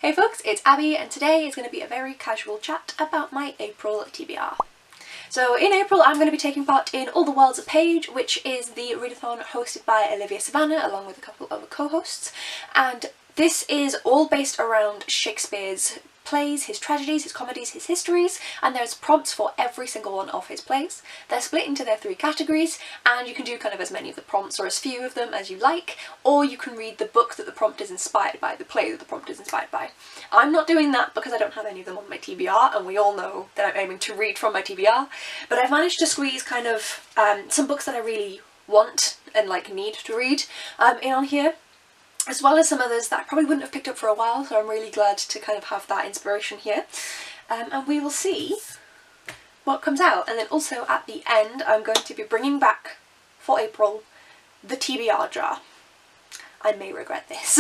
Hey folks, it's Abby and today is going to be a very casual chat about my April TBR. So in April I'm going to be taking part in All the World's a Page, which is the readathon hosted by Olivia-Savannah along with a couple of other co-hosts, and this is all based around Shakespeare's plays, his tragedies, his comedies, his histories, and there's prompts for every single one of his plays. They're split into their 3 categories, and you can do kind of as many of the prompts or as few of them as you like, or you can read the book that the prompt is inspired by, the play that the prompt is inspired by. I'm not doing that because I don't have any of them on my TBR, and we all know that I'm aiming to read from my TBR, but I've managed to squeeze kind of some books that I really want and like need to read in on here, as well as some others that I probably wouldn't have picked up for a while, so I'm really glad to kind of have that inspiration here. And we will see what comes out. And then also at the end I'm going to be bringing back, for April, the TBR jar. I may regret this.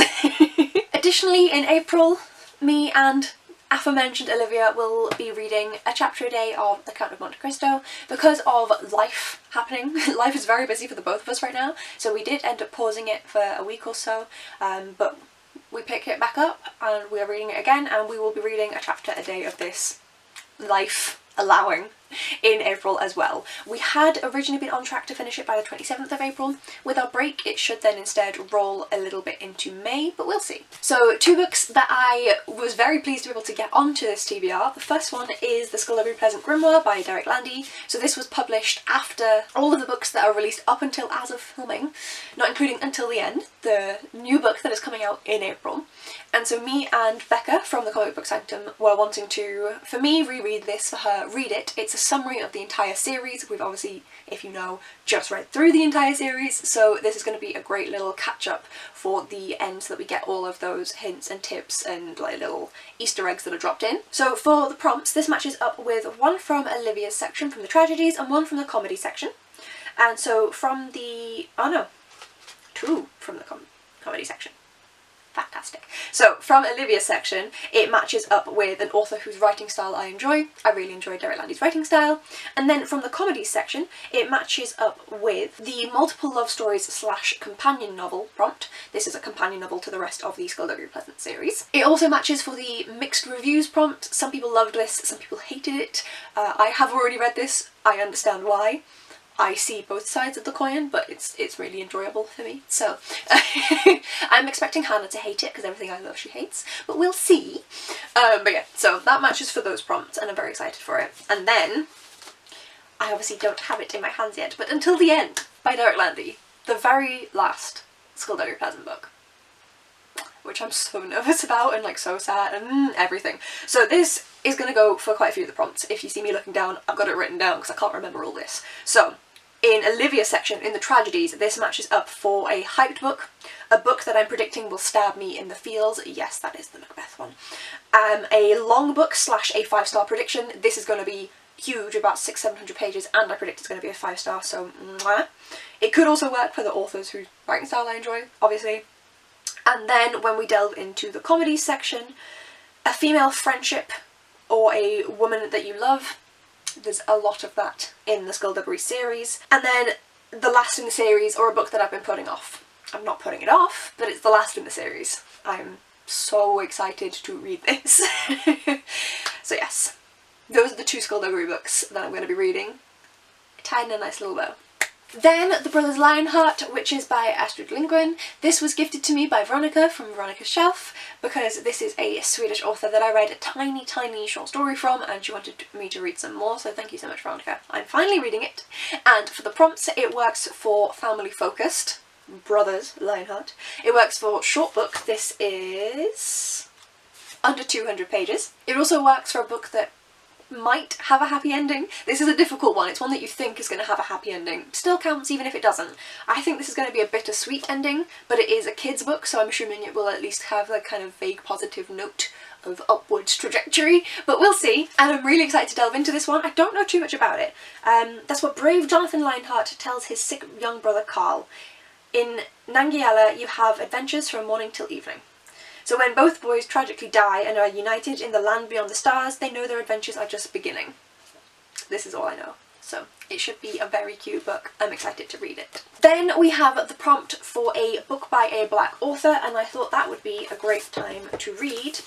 Additionally, in April, me and aforementioned Olivia will be reading a chapter a day of the Count of Monte Cristo because of life happening. Life is very busy for the both of us right now, so we did end up pausing it for a week or so, but we pick it back up and we are reading it again, and we will be reading a chapter a day of this, life allowing, in April as well. We had originally been on track to finish it by the 27th of April. With our break it should then instead roll a little bit into May, but we'll see. So 2 books that I was very pleased to be able to get onto this TBR. The first one is the Skulduggery Pleasant Grimoire by Landy. So this was published after all of the books that are released up until as of filming, not including Until the End, the new book that is coming out in April. And so me and Becca from the Comic Book Sanctum were wanting to, for me, reread this, for her, read it. It's a summary of the entire series. We've obviously, if you know, just read through the entire series, so this is going to be a great little catch-up for the end so that we get all of those hints and tips and like little Easter eggs that are dropped in. So for the prompts, this matches up with one from Olivia's section from the tragedies and one from the comedy section. And so from the, 2 from the comedy section. Fantastic. So from Olivia's section it matches up with an author whose writing style I enjoy. I really enjoy Landy's writing style. And then from the comedy section it matches up with the multiple love stories / companion novel prompt. This is a companion novel to the rest of the Skulduggery Pleasant series. It also matches for the mixed reviews prompt. Some people loved this, some people hated it. I have already read this, I understand why. I see both sides of the coin, but it's really enjoyable for me. So I'm expecting Hannah to hate it because everything I love she hates, but we'll see. But yeah, so that matches for those prompts and I'm very excited for it. And then, I obviously don't have it in my hands yet, but Until the End by Landy, the very last Skulduggery Pleasant book, which I'm so nervous about and like so sad and everything. So this is going to go for quite a few of the prompts. If you see me looking down, I've got it written down because I can't remember all this. So in Olivia's section, in the tragedies, this matches up for a hyped book, a book that I'm predicting will stab me in the feels. Yes, that is the Macbeth one. A long book / a 5-star prediction. This is going to be huge, about 600-700 pages, and I predict it's going to be a 5-star, so mwah. It could also work for the authors whose writing style I enjoy, obviously. And then when we delve into the comedy section, a female friendship or a woman that you love. There's a lot of that in the Skulduggery series. And then the last in the series, or a book that I've been putting off. I'm not putting it off, but it's the last in the series. I'm so excited to read this. So yes, those are the 2 Skulduggery books that I'm going to be reading, tied in a nice little bow. Then the Brothers Lionheart, which is by Astrid Lindgren. This was gifted to me by Veronica from Veronica's Shelf because this is a Swedish author that I read a tiny short story from and she wanted me to read some more, so thank you so much, Veronica. I'm finally reading it. And for the prompts it works for family focused, Brothers Lionheart. It works for short book. This is under 200 pages. It also works for a book that might have a happy ending. This is a difficult one. It's one that you think is going to have a happy ending. Still counts even if it doesn't. I think this is going to be a bittersweet ending, but it is a kid's book, so I'm assuming it will at least have a kind of vague positive note of upwards trajectory, but we'll see. And I'm really excited to delve into this one. I don't know too much about it. That's what brave Jonathan Lionheart tells his sick young brother Carl. In Nangiala you have adventures from morning till evening. So when both boys tragically die and are united in the land beyond the stars, they know their adventures are just beginning. This is all I know. So it should be a very cute book. I'm excited to read it. Then we have the prompt for a book by a black author, and I thought that would be a great time to read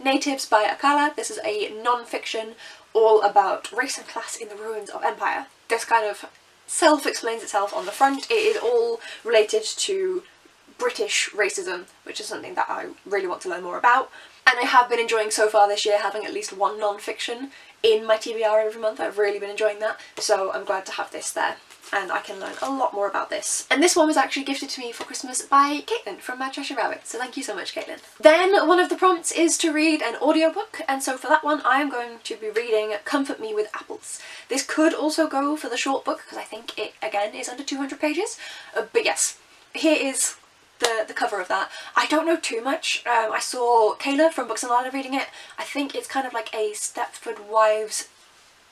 Natives by Akala. This is a non-fiction all about race and class in the ruins of empire. This kind of self-explains itself on the front. It is all related to British racism, which is something that I really want to learn more about. And I have been enjoying so far this year having at least one non-fiction in my TBR every month. I've really been enjoying that, so I'm glad to have this there. And I can learn a lot more about this. And this one was actually gifted to me for Christmas by Caitlin from My Cheshire Rabbit, so thank you so much, Caitlin. Then one of the prompts is to read an audiobook, and so for that one I am going to be reading Comfort Me with Apples. This could also go for the short book, because I think it, again, is under 200 pages. But yes, here is the cover of that. I don't know too much. I saw Kayla from Books and Lila reading it. I think it's kind of like a Stepford Wives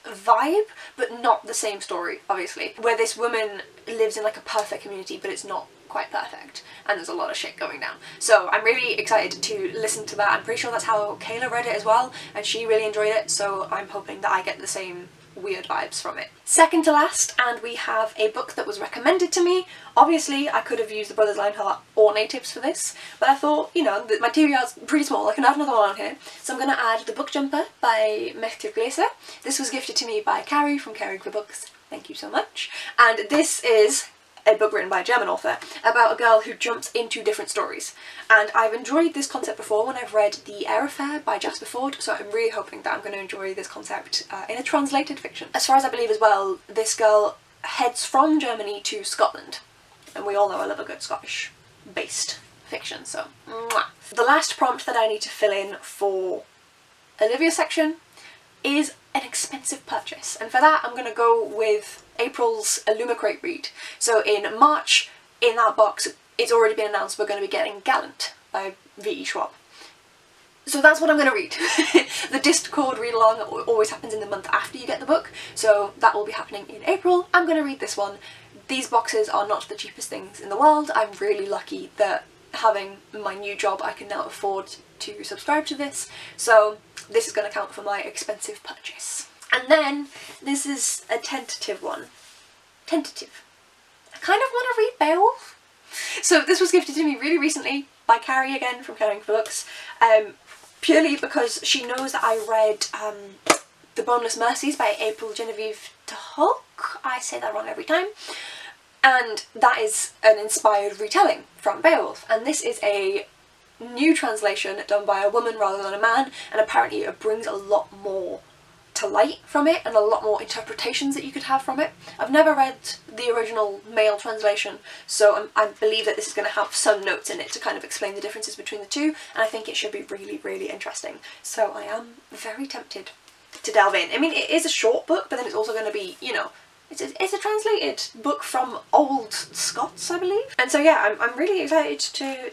vibe, but not the same story, obviously, where this woman lives in like a perfect community, but it's not quite perfect, and there's a lot of shit going down. So I'm really excited to listen to that. I'm pretty sure that's how Kayla read it as well, and she really enjoyed it, so I'm hoping that I get the same weird vibes from it. Second to last, and we have a book that was recommended to me. Obviously I could have used the Brothers Lionheart or Natives for this, but I thought, you know, that my TBR is pretty small, I can add another one on here, so I'm going to add The Book Jumper by Mechthild Gläser. This was gifted to me by Carrie from Caring for Books, thank you so much, and this is a book written by a German author about a girl who jumps into different stories, and I've enjoyed this concept before when I've read The Air Affair by Jasper Fforde, so I'm really hoping that I'm going to enjoy this concept in a translated fiction. As far as I believe as well, this girl heads from Germany to Scotland, and we all know I love a good Scottish based fiction, so mwah. The last prompt that I need to fill in for Olivia's section is an expensive purchase, and for that I'm going to go with April's Illumicrate read. So in March, in that box, it's already been announced we're going to be getting Gallant by V.E. Schwab. So that's what I'm going to read. The Discord read along always happens in the month after you get the book, so that will be happening in April. I'm going to read this one. These boxes are not the cheapest things in the world. I'm really lucky that having my new job I can now afford to subscribe to this, so this is going to count for my expensive purchase. And then this is a tentative one. Tentative. I kind of want to read Beowulf. So this was gifted to me really recently by Carrie, again from Caring for Books, purely because she knows that I read The Boneless Mercies by April Genevieve de Hulk. I say that wrong every time. And that is an inspired retelling from Beowulf, and this is a new translation done by a woman rather than a man, and apparently it brings a lot more to light from it and a lot more interpretations that you could have from it. I've never read the original male translation, so I believe that this is going to have some notes in it to kind of explain the differences between the two, and I think it should be really, really interesting. So I am very tempted to delve in. I mean, it is a short book, but then it's also going to be, you know, it's a translated book from Old Scots, I believe. And so yeah, I'm really excited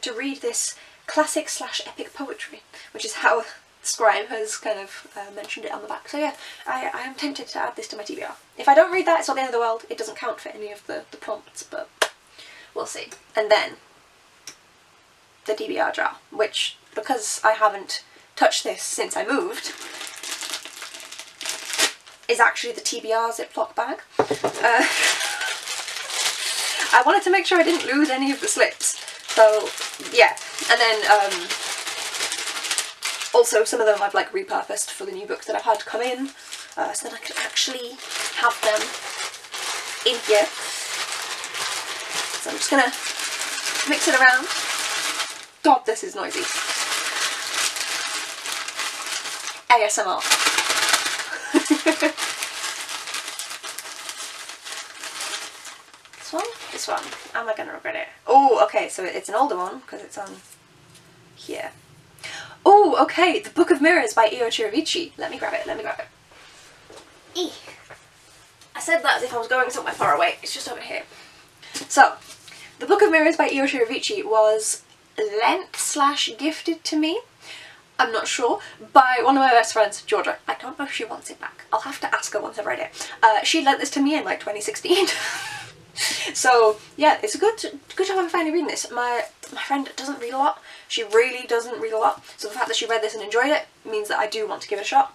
to read this classic / epic poetry, which is how Scribe has kind of mentioned it on the back. So yeah, I am tempted to add this to my TBR. If I don't read that, it's not the end of the world. It doesn't count for any of the prompts, but we'll see. And then the TBR jar, which, because I haven't touched this since I moved, is actually the TBR Ziploc bag. I wanted to make sure I didn't lose any of the slips, so yeah. And then also some of them I've like repurposed for the new books that I've had come in, so that I could actually have them in here. So I'm just gonna mix it around. God, this is noisy. ASMR. This one, am I gonna regret it? Oh, okay, so it's an older one because it's on here. Oh, okay, The Book of Mirrors by Io Chirivici. Let me grab it, Eee. I said that as if I was going somewhere far away. It's just over here. So, The Book of Mirrors by Io Chirivici was lent / gifted to me, I'm not sure, by one of my best friends, Georgia. I don't know if she wants it back. I'll have to ask her once I've read it. She lent this to me in like 2016. So yeah, it's a good job I'm finally reading this. My friend doesn't read a lot. She really doesn't read a lot. So the fact that she read this and enjoyed it means that I do want to give it a shot.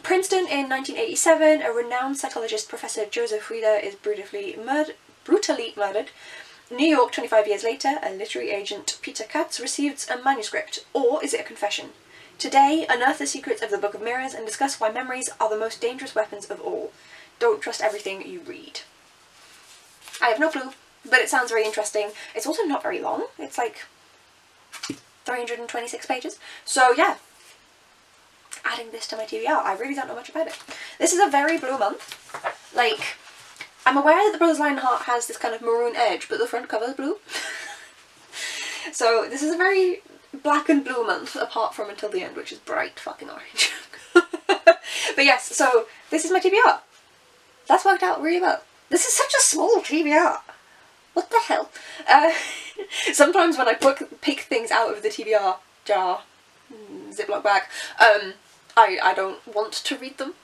Princeton in 1987, a renowned psychologist, Professor Joseph Frieda, is brutally murdered. New York, 25 years later, a literary agent, Peter Katz, receives a manuscript. Or is it a confession? Today, unearth the secrets of the Book of Mirrors and discuss why memories are the most dangerous weapons of all. Don't trust everything you read. I have no clue, but it sounds very interesting. It's also not very long. It's like 326 pages. So yeah, adding this to my TBR. I really don't know much about it. This is a very blue month. Like, I'm aware that the Brothers Lionheart has this kind of maroon edge, but the front cover is blue. So this is a very black and blue month, apart from Until the End, which is bright fucking orange. But yes, so this is my TBR. That's worked out really well. This is such a small TBR. What the hell? Sometimes when I pick things out of the TBR jar, Ziploc bag, I don't want to read them.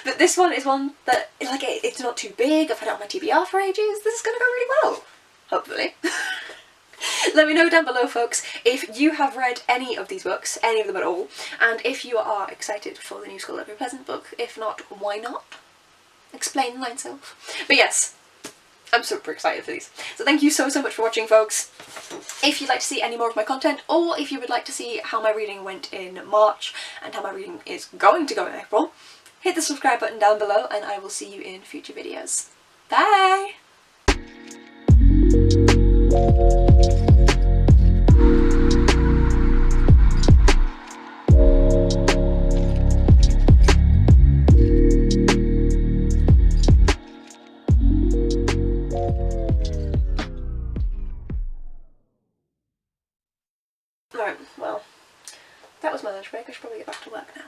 But this one is one that, like, it's not too big. I've had it on my TBR for ages. This is going to go really well. Hopefully. Let me know down below, folks, if you have read any of these books, any of them at all, and if you are excited for the new Skulduggery Pleasant book. If not, why not? Explain thyself. But yes, I'm super excited for these. So thank you so much for watching, folks. If you'd like to see any more of my content, or if you would like to see how my reading went in March and how my reading is going to go in April, hit the subscribe button down below and I will see you in future videos. Bye! Right, well, that was my lunch break. I should probably get back to work now.